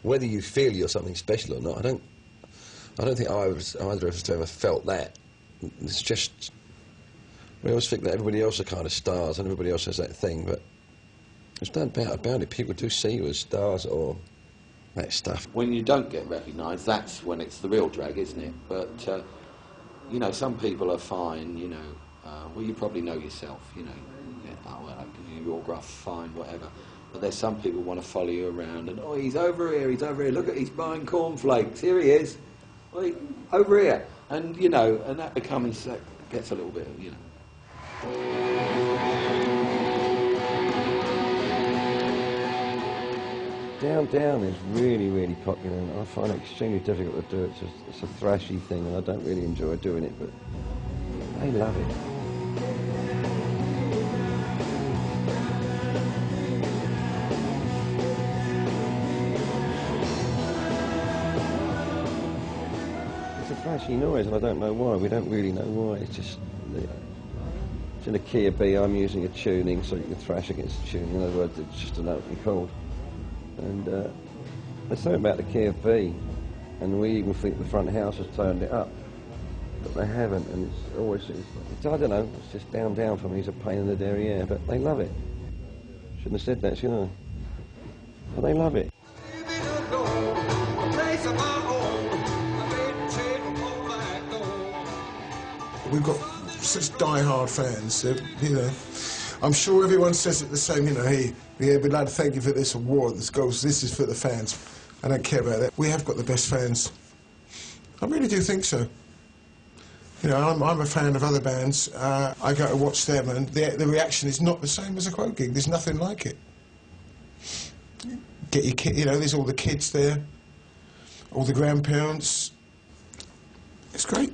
whether you feel you're something special or not, I don't think either of us have ever felt that. It's just, we always think that everybody else are kind of stars and everybody else has that thing, but there's no doubt about it. People do see you as stars or that stuff. When you don't get recognised, that's when it's the real drag, isn't it? But, you know, some people are fine, you know. Well, you probably know yourself, you know. Yeah, oh, well, your autograph, fine, whatever. But there's some people want to follow you around and, oh, he's over here, look at, he's buying cornflakes, here he is. Oh, over here. And, you know, and that gets a little bit, you know. Down is really, really popular, and I find it extremely difficult to do it. It's a thrashy thing, and I don't really enjoy doing it, but they love it. It's a thrashy noise, and I don't know why. We don't really know why. It's just it's in a key of B. I'm using a tuning so you can thrash against the tuning. In other words, it's just an open chord. And there's something about the key of B, and we even think the front house has turned it up, but they haven't, and it's always, I don't know, it's just down for me. It's a pain in the derriere, but they love it. Shouldn't have said that, shouldn't I? But they love it. We've got such die-hard fans that, you know, I'm sure everyone says it the same, you know, hey, yeah, we'd like to thank you for this award. This is for the fans. I don't care about that. We have got the best fans. I really do think so. You know, I'm a fan of other bands. I go to watch them, and the reaction is not the same as a Quote gig. There's nothing like it. Get your kid, you know, there's all the kids there, all the grandparents. It's great.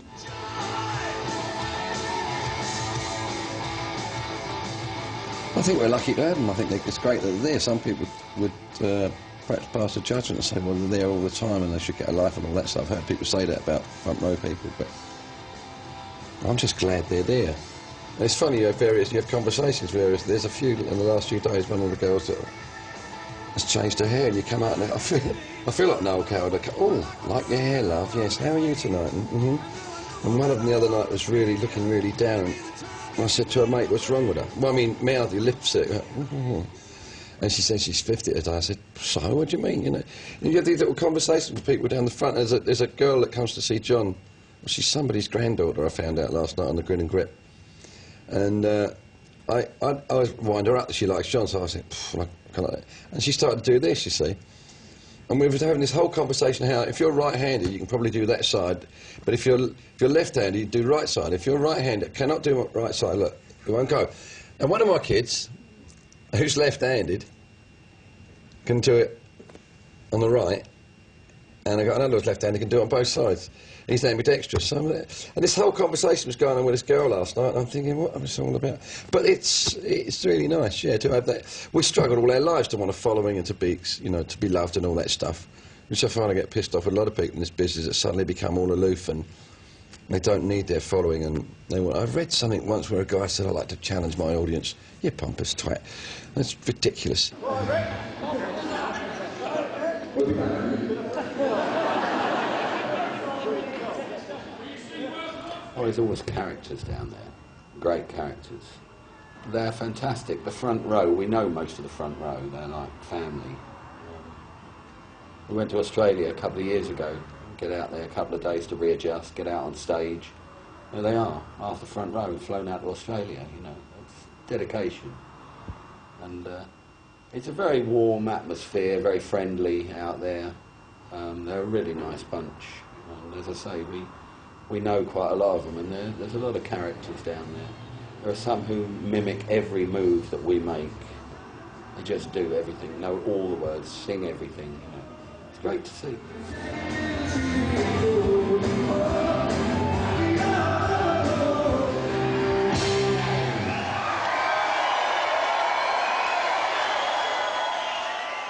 I think we're lucky to have them. I think it's great that they're there. Some people would perhaps pass a judgment and say, well, they're there all the time and they should get a life and all that stuff. I've heard people say that about front row people, but I'm just glad they're there. And it's funny, you have conversations with there's a few in the last few days, one of the girls that has changed her hair, and you come out and I feel like Noel Coward. Oh, like your hair, love, yes, how are you tonight? And one of them the other night was really looking really down. I said to her, mate, what's wrong with her? Well, I mean, mouthy, lips it. And she said she's 50 today. I said, so, what do you mean? You know, and you have these little conversations with people down the front. There's a girl that comes to see John. Well, she's somebody's granddaughter, I found out last night on the Grin and Grip. And I wind her up that she likes John, so I said, and she started to do this, you see. And we were having this whole conversation how if you're right-handed, you can probably do that side, but if you're left-handed, you do right side. If you're right-handed, cannot do right side. Look, it won't go. And one of my kids, who's left-handed, can do it on the right, and I got another who's left-handed can do it on both sides. He's ambidextrous. And this whole conversation was going on with this girl last night, and I'm thinking, what was it all about? But it's really nice, yeah, to have that. We struggled all our lives to want a following and to be, you know, to be loved and all that stuff. Which I find I get pissed off with a lot of people in this business that suddenly become all aloof and they don't need their following. And they want. I read something once where a guy said, I like to challenge my audience. You pompous twat. That's ridiculous. Oh, there's always characters down there, great characters. They're fantastic. The front row, we know most of the front row, they're like family. We went to Australia a couple of years ago, get out there a couple of days to readjust, get out on stage. There they are, half the front row, flown out to Australia, you know, it's dedication. And it's a very warm atmosphere, very friendly out there. They're a really nice bunch, and as I say, we know quite a lot of them, and there's a lot of characters down there. There are some who mimic every move that we make. They just do everything, know all the words, sing everything, you know. It's great to see.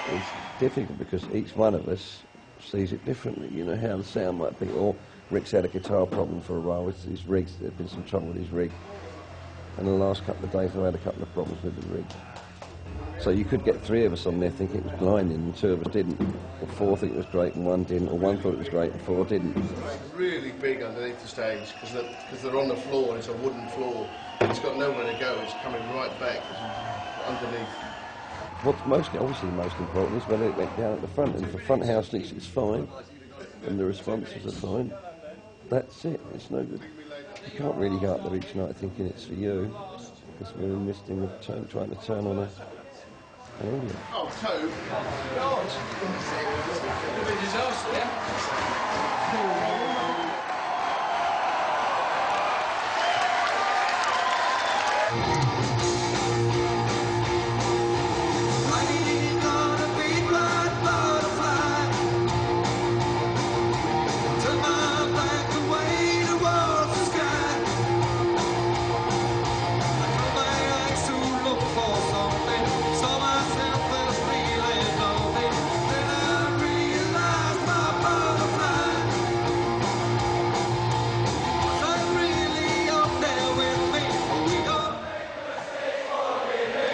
It's difficult because each one of us sees it differently, you know, how the sound might be. Or Rick's had a guitar problem for a while with his rigs. There's been some trouble with his rig. And the last couple of days I've had a couple of problems with the rig. So you could get 3 of us on there thinking it was blinding and 2 of us didn't, or 4 think it was great and 1 didn't, or 1 thought it was great and 4 didn't. It's really big underneath the stage because they're on the floor and it's a wooden floor. It's got nowhere to go. It's coming right back underneath. What's obviously most important is whether it went down at the front, and if the front house thinks it's fine and the responses are fine, that's it. It's no good. You can't really go up there each night thinking it's for you, because we're in this thing of trying to turn on an audio. Oh, Toad! God! It's a disaster.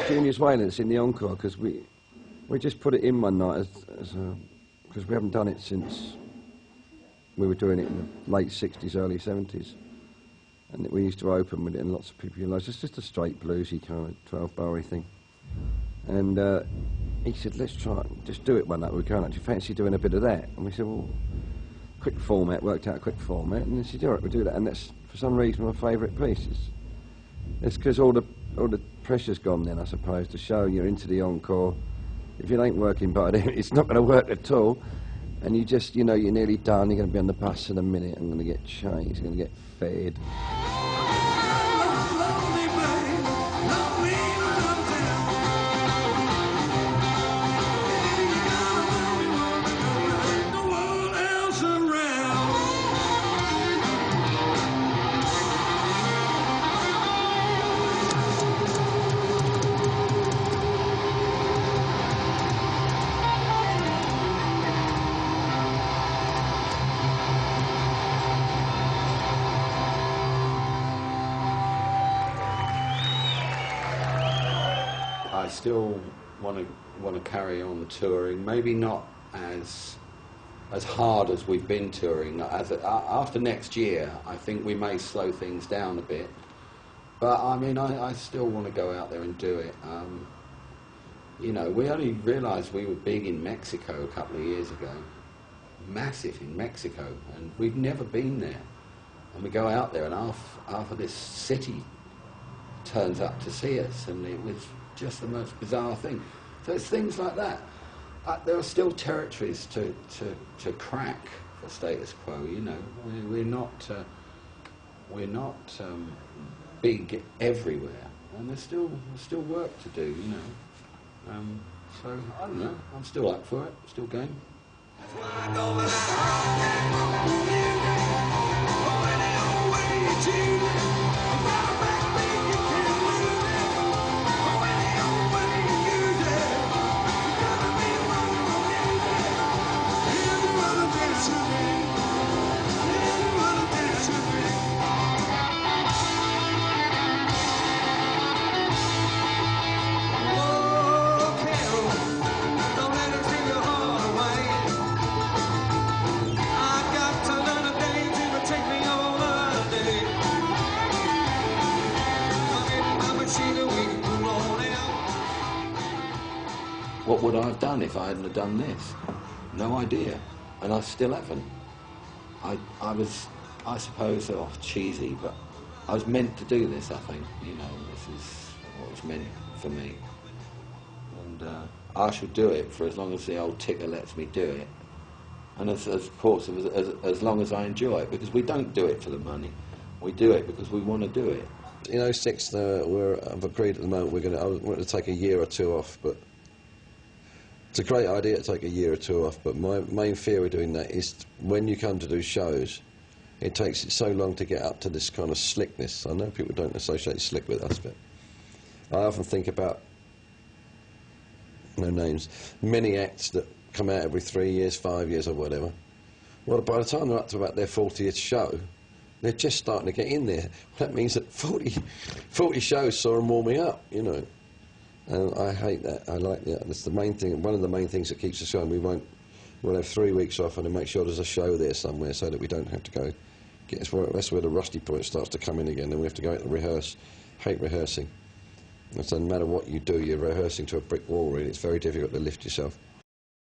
Junior's Wailers in the encore, because we just put it in one night because we haven't done it since we were doing it in the late 60s, early 70s, and we used to open with it, and lots of people realised it's just a straight bluesy kind of 12-bar thing. And he said, let's try it, just do it one night. We're going, do you fancy doing a bit of that? And we said, well, quick format, worked out a quick format, and he said, all right, we'll do that. And that's, for some reason, my favourite piece. It's because all the pressure's gone then, I suppose, to show you're into the encore. If it ain't working by then, it's not going to work at all. And you just, you know, you're nearly done, you're going to be on the bus in a minute, I'm going to get changed, you're going to get fed. I still want to carry on touring. Maybe not as hard as we've been touring. After next year, I think we may slow things down a bit. But I mean, I still want to go out there and do it. You know, we only realised we were big in Mexico a couple of years ago. Massive in Mexico, and we've never been there. And we go out there, and half of this city turns up to see us, and it was just the most bizarre thing. So it's things like that. There are still territories to crack for Status Quo. You know, we're not big everywhere, and there's still work to do. You know, so I don't know. I'm still up for it. Still game. What would I have done if I hadn't have done this? No idea, and I still haven't. I suppose, cheesy, but I was meant to do this, I think. You know, this is what was meant for me. And I shall do it for as long as the old ticker lets me do it. And of course, as long as I enjoy it, because we don't do it for the money. We do it because we want to do it. In 06, I've agreed at the moment I want to take a year or two off, but it's a great idea to take a year or two off, but my main fear of doing that is when you come to do shows, it takes it so long to get up to this kind of slickness. I know people don't associate slick with us, but I often think about, no names, many acts that come out every 3 years, 5 years or whatever. Well, by the time they're up to about their 40th show, they're just starting to get in there. That means that 40 shows saw them warming up, you know. And I hate that. I like that. That's the main thing. One of the main things that keeps us going. We'll have 3 weeks off and then make sure there's a show there somewhere so that we don't have to go. That's where the rusty point starts to come in again. Then we have to go out and rehearse. Hate rehearsing. It doesn't matter what you do. You're rehearsing to a brick wall. Really, it's very difficult to lift yourself.